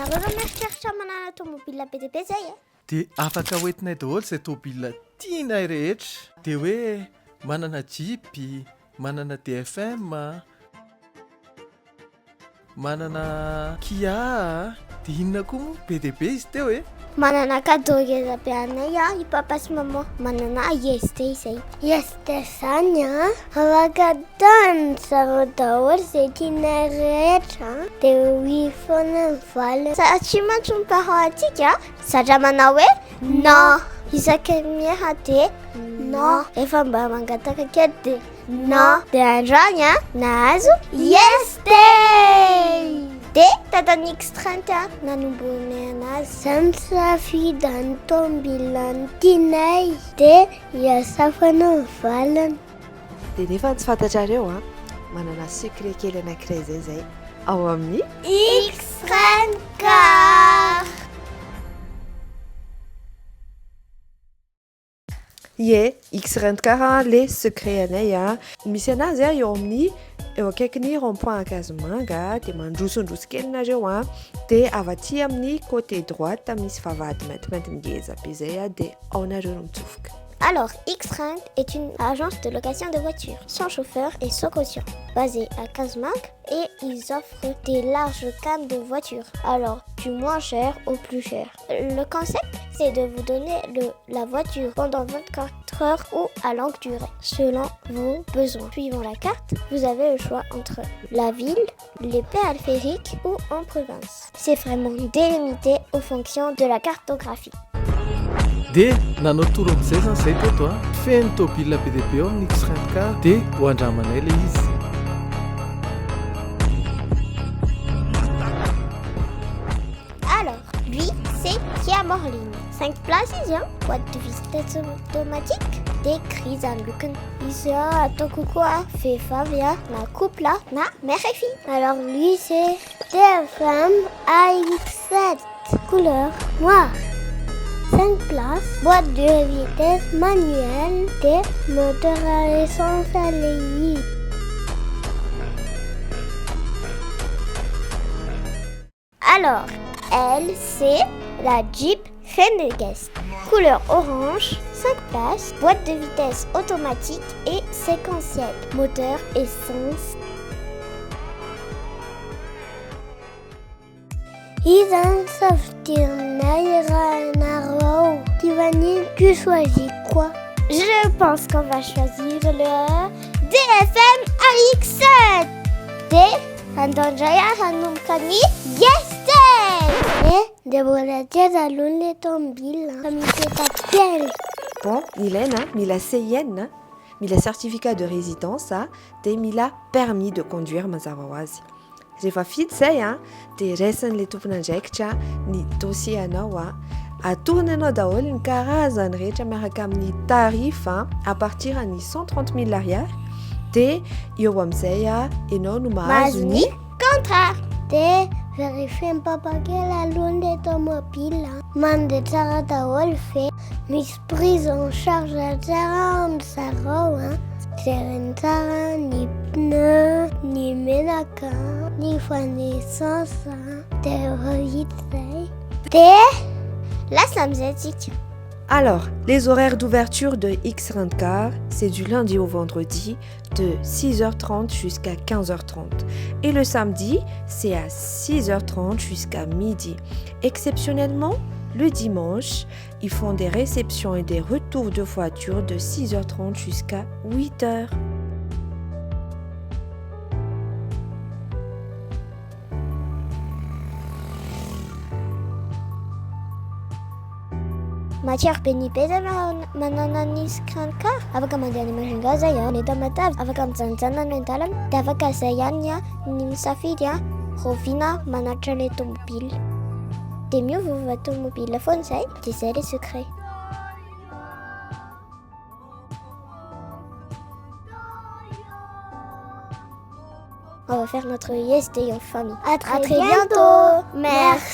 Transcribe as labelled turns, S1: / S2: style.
S1: Nareo mieritreritra manana tômôbila be dia be zay e?
S2: Dia afaka hoentinay daholo izay tômôbila tianay rehetra. Dia hoe manana jipy, manana DFM, manana Kia, dia inona koa moa be dia be izy teo e?
S1: Manana cadeau ngeza be anay i papa sy maman. Manana IST izay. IST izany afaka ataony zareo daholo izay tianay rehetra dia hoy foana ny valiny. Satria mantsy ny parent antsika zatra manao hoe non. Isaky miha dia non. Rehefa mba mangataka kely dia non. Dia androany nahazo IST. Dia tatany X30 nanomboanay anazy. Izany safidy ny tômôbila ny tianay dia hiasafana ny valiny.
S3: Dia nefa tsy fantatrareo manana secret kely anankiray zay ao amin'ny
S1: X30.
S3: Ie, X24 le secret anay misy anazy eo amin'ny eo akaikin'ny rond-point Akazomanga dia mandrosondroso kely nareo dia avy aty amin'ny côté droite misy vavahady maintimainty ngeza be zay dia ao nareo no mitsofoka.
S1: Alors, X30 est une agence de location de voitures, sans chauffeur et sans caution, basée à Kazmang, et ils offrent des larges gammes de voitures, alors du moins cher au plus cher. Le concept, c'est de vous donner la voiture pendant 24 heures ou à longue durée, selon vos besoins. Suivant la carte, vous avez le choix entre la ville, les périphériques ou en province. C'est vraiment délimité en fonction de la cartographie.
S2: Dia nanao toro amin'izay zany izay teto feno tômôbila be dia be ao amin'ny X30 dia ho andramanay ilay izy.
S1: Alors, lui, c'est Kia Morning. 5 places izy boîte de vitesse automatique, des crises en luken. Izy atako koa vehivavy na couple na mère et fille. Alors lui, c'est DFM AX7, couleur noire. 5 places, boîte de vitesse manuelle, des moteurs à essence LI. Alors, elle, c'est la Jeep Renegade, couleur orange, 5 places, boîte de vitesse automatique et séquentielle, moteur essence. Ils savent dire Nairo. Tivani, tu choisis quoi? Je pense qu'on va choisir le DFM AX7. Andonjaya Hanumkani, yes! De volatiers à l'une tombile, comme c'est pas bien.
S3: Bon, Mylène, mila CIN, mila certificat de résidence, des mila permis de conduire mazawawazi. Rehefa fidy zay dia raisin'ilay tompon'andraikitra ny dossier anao atonina anao daholo ny karazany rehetra miaraka amin'ny tarif à partir ny 130 000 ariary dia eo amin'izay ianao no mahazo ny
S1: contrat. Dia vérifier ny papakely alohan'ny ilay tômôbila mandeha tsara daholo fe misy prise en charge tsara amin'ny zareo jereny tsara ny pneu, ny menaka, ny essence, dia vita zay. Dia lasa amin'izay tsika.
S3: Alors, les horaires d'ouverture de X30 c'est du lundi au vendredi de 6h30 jusqu'à 15h30. Et le samedi, c'est à 6h30 jusqu'à midi. Exceptionnellement, le dimanche, ils font des réceptions et des retours de voitures de 6h30 jusqu'à 8h.
S1: Matière pénipéda manana ny X30 afaka mandeha any Majunga zay ny eto Matavy afaka mijanonjanona any an-dalana dia afaka zay ihany ny misafidy roviana manatitra ilay tômôbila dia miova tômôbila foana zay dia zay le secret. On va faire notre IST en famille. À très bientôt. Merci.